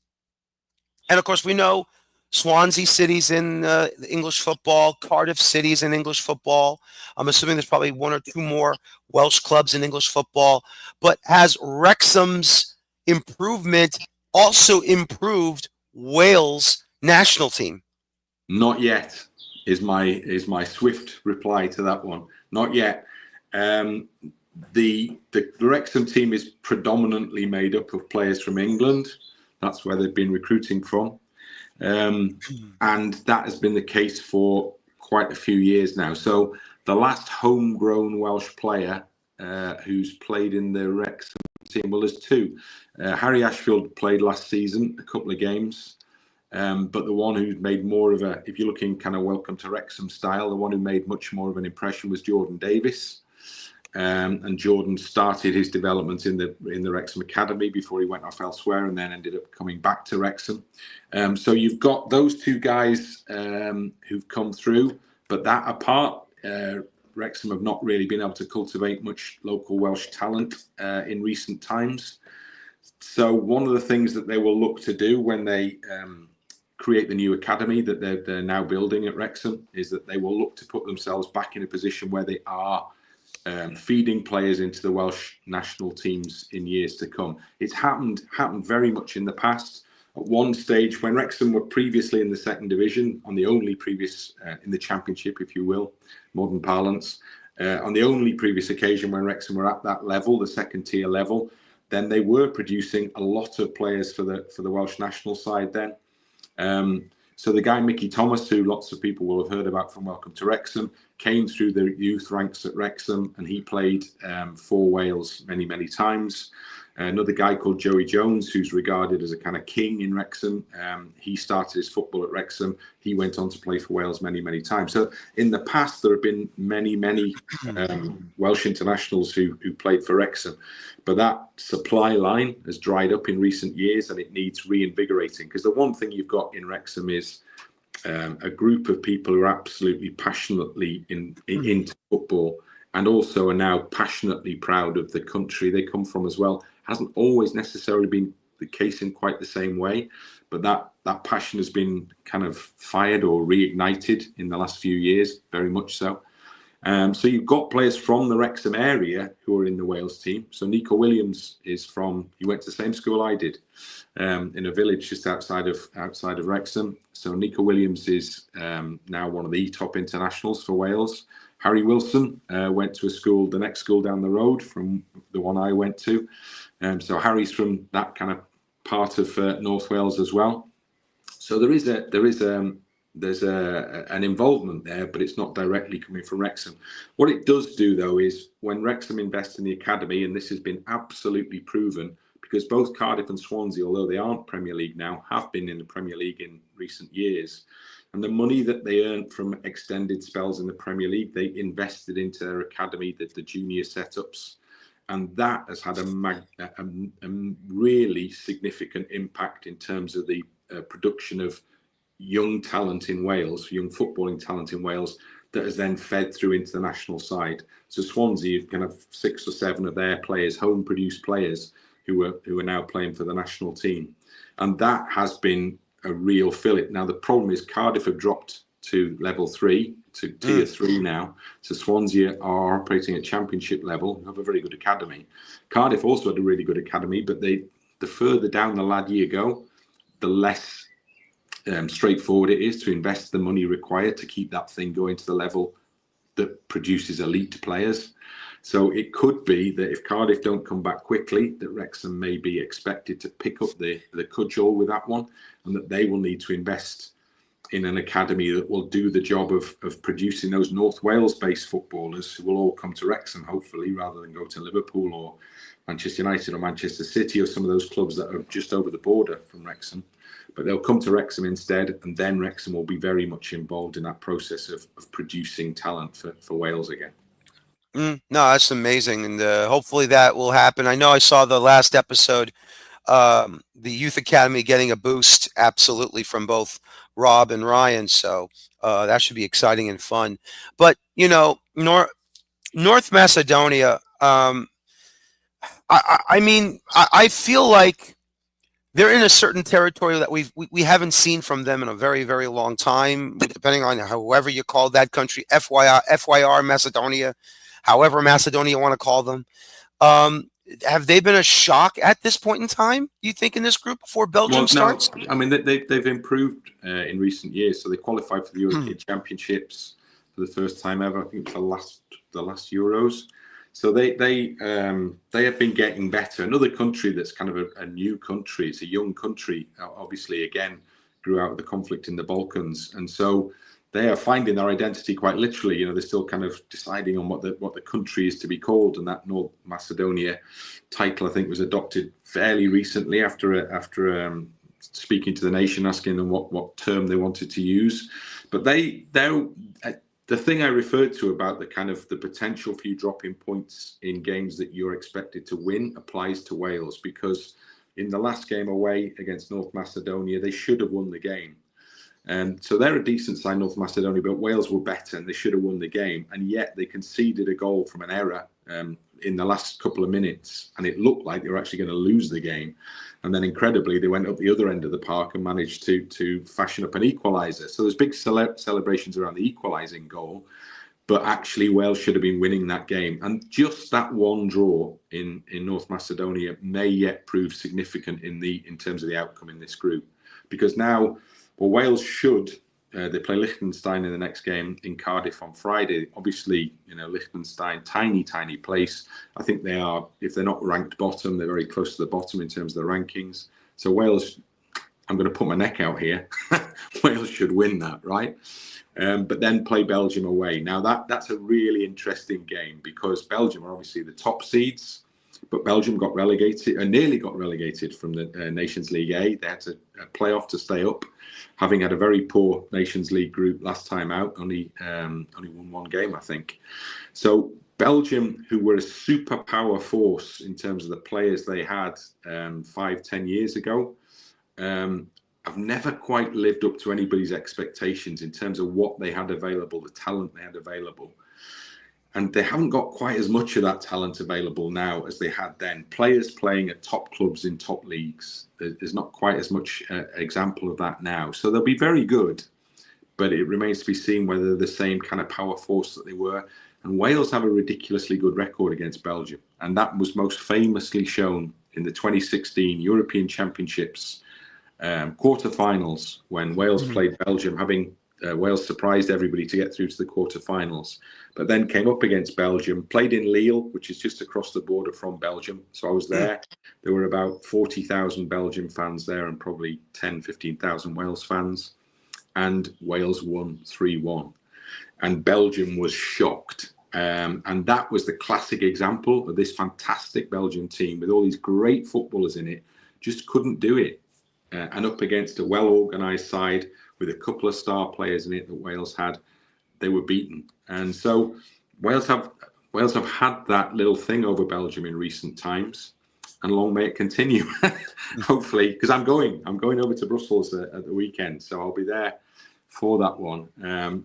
Speaker 1: and of course we know Swansea City's in English football, Cardiff City's in English football. I'm assuming there's probably one or two more Welsh clubs in English football. But has Wrexham's improvement also improved Wales national team?
Speaker 2: Not yet is my swift reply to that one. Not yet. The Wrexham team is predominantly made up of players from England. That's where they've been recruiting from. And that has been the case for quite a few years now. So the last homegrown Welsh player who's played in the Wrexham team, well, there's two. Harry Ashfield played last season, a couple of games. But the one who made more of a, if you're looking kind of welcome to Wrexham style, the one who made much more of an impression was Jordan Davis. And Jordan started his development in the Wrexham Academy before he went off elsewhere and then ended up coming back to Wrexham. So you've got those two guys who've come through, but that apart, Wrexham have not really been able to cultivate much local Welsh talent in recent times. So one of the things that they will look to do when they create the new academy that they're now building at Wrexham is that they will look to put themselves back in a position where they are feeding players into the Welsh national teams in years to come. It's happened very much in the past. At one stage, when Wrexham were previously in the second division, on the only previous in the championship, if you will, modern parlance, on the only previous occasion when Wrexham were at that level, the second tier level, then they were producing a lot of players for the Welsh national side then. So the guy Mickey Thomas, who lots of people will have heard about from Welcome to Wrexham, came through the youth ranks at Wrexham and he played for Wales many, many times. Another guy called Joey Jones, who's regarded as a kind of king in Wrexham. He started his football at Wrexham. He went on to play for Wales many, many times. So in the past, there have been many, many Welsh internationals who played for Wrexham. But that supply line has dried up in recent years and it needs reinvigorating. Because the one thing you've got in Wrexham is a group of people who are absolutely passionately into football and also are now passionately proud of the country they come from as well. Hasn't always necessarily been the case in quite the same way, but that passion has been kind of fired or reignited in the last few years, very much so. So you've got players from the Wrexham area who are in the Wales team. So Nico Williams is he went to the same school I did, in a village just outside of Wrexham. So Nico Williams is now one of the top internationals for Wales. Harry Wilson went to the next school down the road from the one I went to. So Harry's from that kind of part of North Wales as well. So there's an involvement there, but it's not directly coming from Wrexham. What it does do, though, is when Wrexham invest in the academy, and this has been absolutely proven, because both Cardiff and Swansea, although they aren't Premier League now, have been in the Premier League in recent years. And the money that they earned from extended spells in the Premier League, they invested into their academy, the junior setups. And that has had a really significant impact in terms of the production of young talent in Wales, young footballing talent in Wales, that has then fed through into the national side. So Swansea kind of 6 or 7 of their players, home-produced players, who are now playing for the national team. And that has been a real fillip. Now, the problem is Cardiff have dropped to level 3, to tier 3 now. So Swansea are operating at championship level, have a very good academy. Cardiff also had a really good academy, but the further down the ladder you go, the less straightforward it is to invest the money required to keep that thing going to the level that produces elite players. So it could be that if Cardiff don't come back quickly, that Wrexham may be expected to pick up the cudgel with that one, and that they will need to invest in an academy that will do the job of producing those North Wales-based footballers who will all come to Wrexham, hopefully, rather than go to Liverpool or Manchester United or Manchester City or some of those clubs that are just over the border from Wrexham. But they'll come to Wrexham instead, and then Wrexham will be very much involved in that process of producing talent for Wales again.
Speaker 1: No, that's amazing, and hopefully that will happen. I know I saw the last episode, the Youth Academy getting a boost, absolutely, from both Rob and Ryan, so that should be exciting and fun. But, North Macedonia, I mean, I feel like they're in a certain territory that we haven't seen from them in a very, very long time, depending on however you call that country, FYR, Macedonia, however Macedonia want to call them. Have they been a shock at this point in time, you think, in this group before Belgium starts?
Speaker 2: No, I mean, they've improved in recent years. So they qualified for the European Championships for the first time ever. I think it was the last Euros. So they have been getting better. Another country that's kind of a new country. It's a young country. Obviously, again, grew out of the conflict in the Balkans, and so they are finding their identity quite literally. You know, they're still kind of deciding on what the country is to be called. And that North Macedonia title, I think, was adopted fairly recently after speaking to the nation, asking them what term they wanted to use. But the thing I referred to about the potential for you dropping points in games that you're expected to win applies to Wales, because in the last game away against North Macedonia, they should have won the game. So they're a decent side, North Macedonia, but Wales were better and they should have won the game. And yet they conceded a goal from an error in the last couple of minutes. And it looked like they were actually going to lose the game. And then incredibly, they went up the other end of the park and managed to fashion up an equaliser. So there's big celebrations around the equalising goal. But actually, Wales should have been winning that game. And just that one draw in North Macedonia may yet prove significant in terms of the outcome in this group. Because now, Wales should, they play Liechtenstein in the next game in Cardiff on Friday. Obviously, Liechtenstein, tiny place. I think they are, if they're not ranked bottom, they're very close to the bottom in terms of the rankings. So Wales, I'm going to put my neck out here. Wales should win that, right? But then play Belgium away. Now, that's a really interesting game, because Belgium are obviously the top seeds. But Belgium got relegated, nearly got relegated from the Nations League A. They had to play off to stay up, having had a very poor Nations League group last time out. Only won one game, I think. So Belgium, who were a superpower force in terms of the players they had 5-10 years ago, have never quite lived up to anybody's expectations in terms of what they had available, the talent they had available. And they haven't got quite as much of that talent available now as they had then. Players playing at top clubs in top leagues, there's not quite as much example of that now. So they'll be very good, but it remains to be seen whether they're the same kind of power force that they were. And Wales have a ridiculously good record against Belgium. And that was most famously shown in the 2016 European Championships quarterfinals, when Wales played Belgium, having Wales surprised everybody to get through to the quarterfinals, but then came up against Belgium, played in Lille, which is just across the border from Belgium. So I was there. There were about 40,000 Belgium fans there and probably 15,000 Wales fans. And Wales won 3-1. And Belgium was shocked. And that was the classic example of this fantastic Belgian team with all these great footballers in it, just couldn't do it. And up against a well-organised side with a couple of star players in it that Wales had, they were beaten. And so Wales have had that little thing over Belgium in recent times, and long may it continue. Hopefully, because I'm going over to Brussels at the weekend, so I'll be there for that one.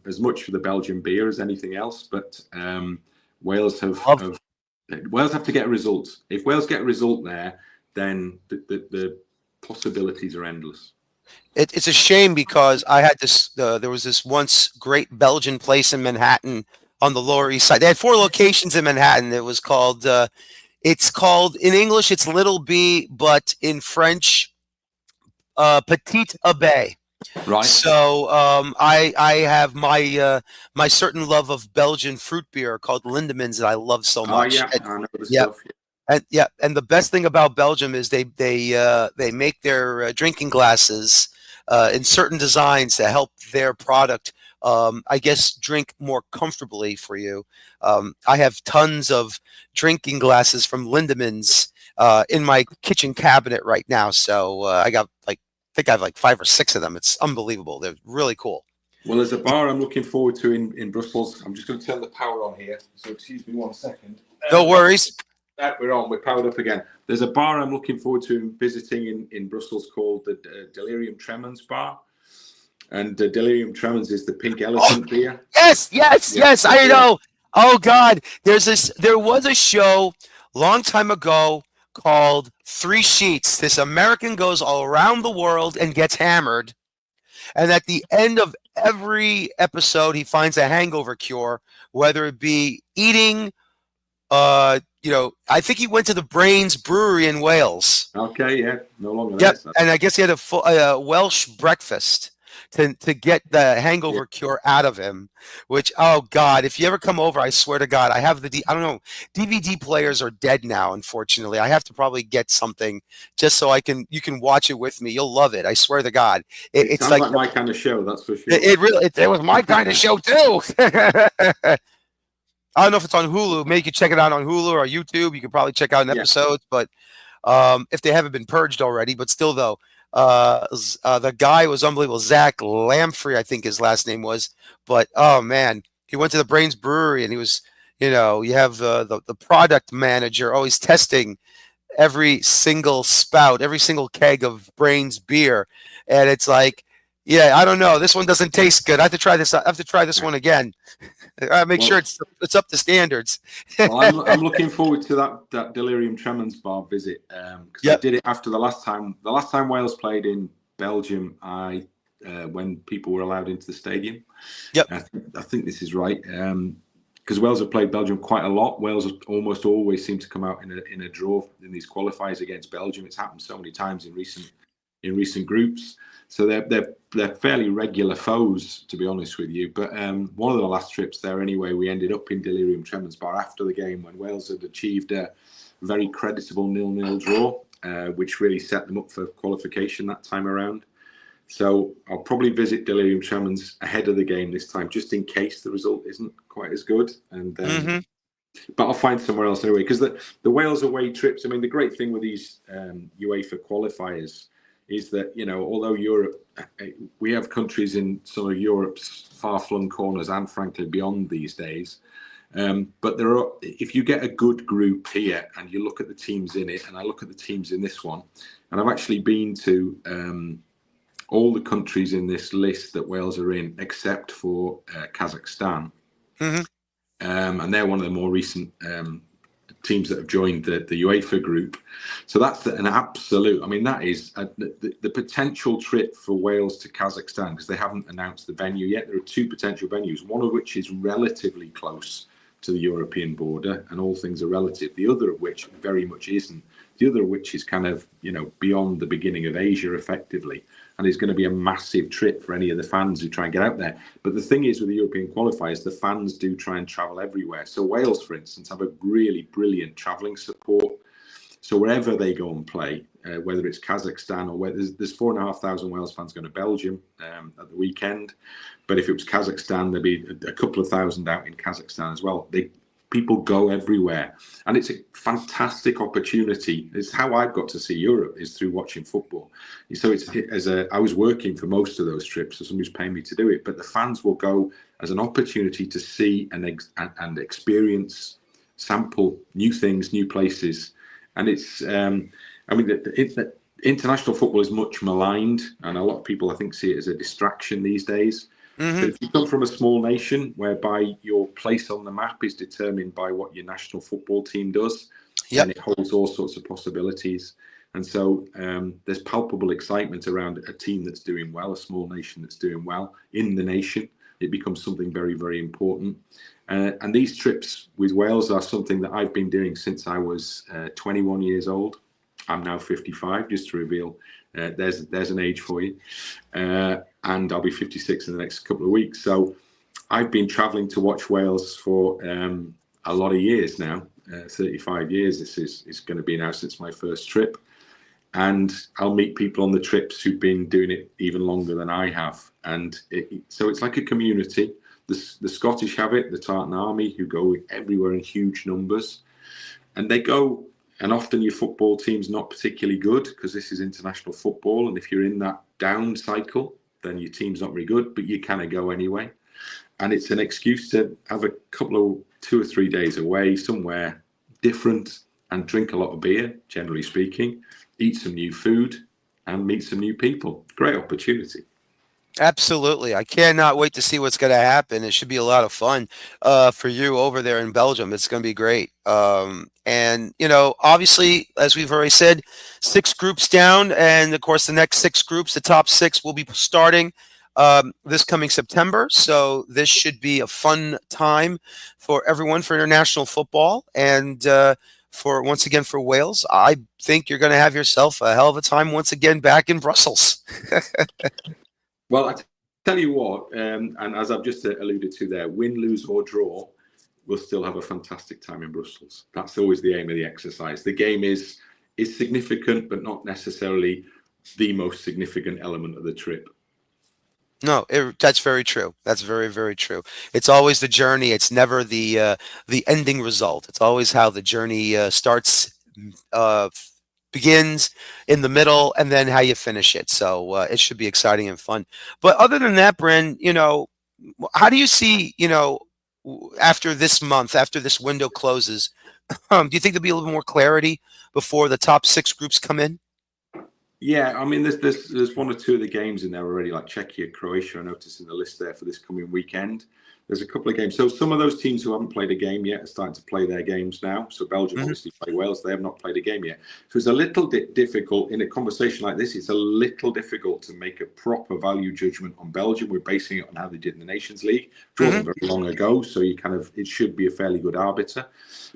Speaker 2: As much for the Belgian beer as anything else, but Wales have to get a result. If Wales get a result there, then the possibilities are endless.
Speaker 1: It's a shame, because I had this. There was this once great Belgian place in Manhattan on the Lower East Side. They had 4 locations in Manhattan. It was called. It's called, in English, it's Little B, but in French, Petite Abbé.
Speaker 2: Right.
Speaker 1: So I have my certain love of Belgian fruit beer called Lindemans that I love so much.
Speaker 2: Oh yeah, I know the stuff.
Speaker 1: And the best thing about Belgium is they make their drinking glasses in certain designs to help their product, I guess, drink more comfortably for you. I have tons of drinking glasses from Lindemans in my kitchen cabinet right now. So I think I have like 5 or 6 of them. It's unbelievable. They're really cool.
Speaker 2: Well, there's a bar I'm looking forward to in Brussels. I'm just going to turn the power on here. So excuse me 1 second.
Speaker 1: No worries.
Speaker 2: We're on. We're powered up again. There's a bar I'm looking forward to visiting in Brussels called the Delirium Tremens Bar. And Delirium Tremens is the pink elephant beer.
Speaker 1: Yes. I know. Oh God, there was a show long time ago called Three Sheets. This American goes all around the world and gets hammered. And at the end of every episode, he finds a hangover cure, whether it be eating, I think he went to the Brains Brewery in Wales.
Speaker 2: Okay, yeah, no longer
Speaker 1: Yep,
Speaker 2: there.
Speaker 1: and I guess he had a Welsh breakfast to get the hangover cure out of him. Which, oh God, if you ever come over, I swear to God, I have I don't know, DVD players are dead now. Unfortunately, I have to probably get something just so you can watch it with me. You'll love it. I swear to God,
Speaker 2: It
Speaker 1: it's
Speaker 2: sounds like my kind of show, that's for sure.
Speaker 1: It was my kind of show too. I don't know if it's on Hulu. Maybe you can check it out on Hulu or YouTube. You can probably check out an episode, but if they haven't been purged already. But still, though, the guy was unbelievable. Zach Lamfrey, I think his last name was. But oh man, he went to the Brains Brewery, and he was, you have the product manager always testing every single spout, every single keg of Brains beer, and it's like, yeah, I don't know, this one doesn't taste good. I have to try this. I have to try this one again. Make sure it's up to standards.
Speaker 2: Well, I'm looking forward to that Delirium Tremens bar visit because I did it after the last time. The last time Wales played in Belgium, when people were allowed into the stadium.
Speaker 1: Yep.
Speaker 2: I think this is right because Wales have played Belgium quite a lot. Wales almost always seem to come out in a draw in these qualifiers against Belgium. It's happened so many times in recent groups. So they're fairly regular foes, to be honest with you. But one of the last trips there, anyway, we ended up in Delirium Tremens bar after the game when Wales had achieved a very creditable 0-0 draw, which really set them up for qualification that time around. So I'll probably visit Delirium Tremens ahead of the game this time, just in case the result isn't quite as good. And but I'll find somewhere else anyway, because the Wales away trips. I mean, the great thing with these UEFA qualifiers is that, although Europe, we have countries in some of Europe's far-flung corners and frankly beyond these days. But if you get a good group here and you look at the teams in it, and I look at the teams in this one, and I've actually been to all the countries in this list that Wales are in, except for Kazakhstan. And they're one of the more recent teams that have joined the UEFA group. So that's an absolute, I mean, that is the potential trip for Wales to Kazakhstan, because they haven't announced the venue yet. There are two potential venues, one of which is relatively close to the European border, and all things are relative. The other of which very much isn't. The other of which is kind of, beyond the beginning of Asia, effectively. And it's going to be a massive trip for any of the fans who try and get out there. But the thing is, with the European qualifiers, the fans do try and travel everywhere. So Wales, for instance, have a really brilliant travelling support. So wherever they go and play, whether it's Kazakhstan or whether there's 4,500 Wales fans going to Belgium at the weekend. But if it was Kazakhstan, there'd be a couple of thousand out in Kazakhstan as well. People go everywhere, and it's a fantastic opportunity. It's how I've got to see Europe, is through watching football. So I was working for most of those trips, so somebody's paying me to do it. But the fans will go as an opportunity to see and experience, sample new things, new places, and it's. International football is much maligned, and a lot of people, I think, see it as a distraction these days. But if you come from a small nation whereby your place on the map is determined by what your national football team does, then it holds all sorts of possibilities. And so there's palpable excitement around a team that's doing well, a small nation that's doing well in the nation. It becomes something very, very important. And these trips with Wales are something that I've been doing since I was 21 years old. I'm now 55, just to reveal. There's an age for you. And I'll be 56 in the next couple of weeks. So I've been travelling to watch Wales for a lot of years now, 35 years. This is going to be now since my first trip. And I'll meet people on the trips who've been doing it even longer than I have. And so it's like a community. The Scottish have it, the Tartan Army, who go everywhere in huge numbers. And they go, and often your football team's not particularly good because this is international football. And if you're in that down cycle, then your team's not very good, but you kind of go anyway. And it's an excuse to have a couple of 2 or 3 days away somewhere different and drink a lot of beer, generally speaking, eat some new food and meet some new people. Great opportunity.
Speaker 1: Absolutely. I cannot wait to see what's going to happen. It should be a lot of fun for you over there in Belgium. It's going to be great. And, obviously, as we've already said, 6 groups down. And of course, the next 6 groups, the top 6, will be starting this coming September. So this should be a fun time for everyone for international football. And once again, for Wales, I think you're going to have yourself a hell of a time once again back in Brussels.
Speaker 2: Well, tell you what, and as I've just alluded to there, win, lose or draw, we'll still have a fantastic time in Brussels. That's always the aim of the exercise. The game is significant, but not necessarily the most significant element of the trip.
Speaker 1: No, that's very true. That's very, very true. It's always the journey. It's never the ending result. It's always how the journey starts, uh, begins, in the middle, and then how you finish it. So it should be exciting and fun. But other than that, Bryn, how do you see, after this month, after this window closes, do you think there'll be a little more clarity before the top 6 groups come in?
Speaker 2: Yeah, I mean, there's one or two of the games in there already, like Czechia, Croatia. I noticed in the list there for this coming weekend. There's a couple of games. So some of those teams who haven't played a game yet are starting to play their games now. So Belgium obviously play Wales. They have not played a game yet. So it's a little bit difficult in a conversation like this. It's a little difficult to make a proper value judgment on Belgium. We're basing it on how they did in the Nations League, drawn very long ago. So it should be a fairly good arbiter.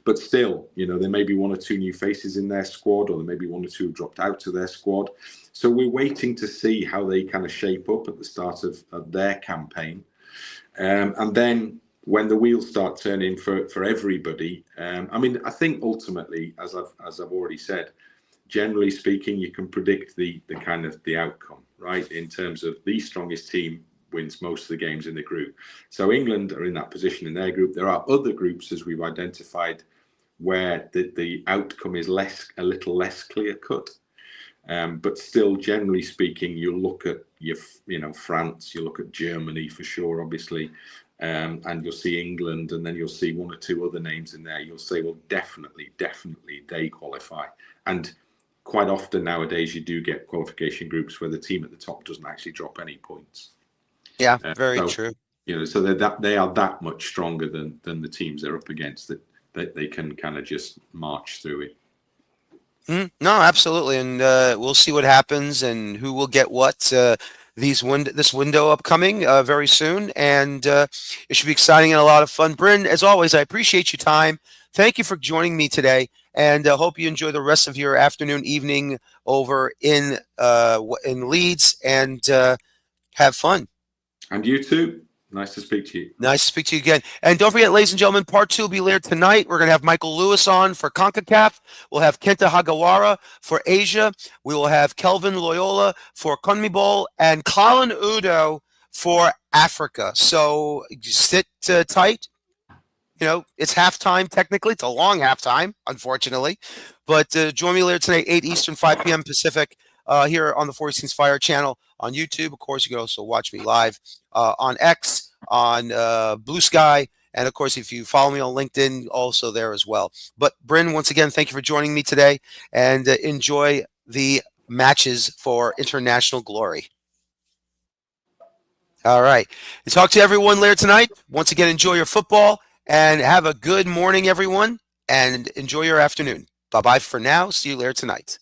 Speaker 2: But still, there may be one or two new faces in their squad, or there may be one or two who dropped out to their squad. So we're waiting to see how they kind of shape up at the start of their campaign. And then when the wheels start turning for everybody, I think ultimately, as I've already said, generally speaking, you can predict the kind of the outcome, right? In terms of the strongest team wins most of the games in the group. So England are in that position in their group. There are other groups, as we've identified, where the outcome is a little less clear cut. But still, generally speaking, you look at France, you look at Germany for sure, obviously, and you'll see England, and then you'll see one or two other names in there. You'll say, well, definitely they qualify. And quite often nowadays, you do get qualification groups where the team at the top doesn't actually drop any points.
Speaker 1: Yeah, very true.
Speaker 2: So they are that much stronger than the teams they're up against, that they can kind of just march through it.
Speaker 1: No, absolutely, and we'll see what happens and who will get what this window upcoming very soon, and it should be exciting and a lot of fun. Bryn, as always, I appreciate your time. Thank you for joining me today, and hope you enjoy the rest of your afternoon, evening over in Leeds, and have fun.
Speaker 2: And you too. Nice to speak to you.
Speaker 1: Nice to speak to you again. And don't forget, ladies and gentlemen, part 2 will be later tonight. We're going to have Michael Lewis on for CONCACAF. We'll have Kenta Hagawara for Asia. We will have Kelvin Loyola for CONMEBOL and Colin Udo for Africa. So sit tight. It's halftime technically. It's a long halftime, unfortunately. But join me later tonight, 8 Eastern, 5 p.m. Pacific, here on the 40 Scenes Fire channel on YouTube. Of course, you can also watch me live on X, on Blue Sky, and of course, if you follow me on LinkedIn, also there as well. But Bryn, once again, thank you for joining me today, and enjoy the matches for international glory. All right. And talk to everyone later tonight. Once again, enjoy your football, and have a good morning, everyone, and enjoy your afternoon. Bye-bye for now. See you later tonight.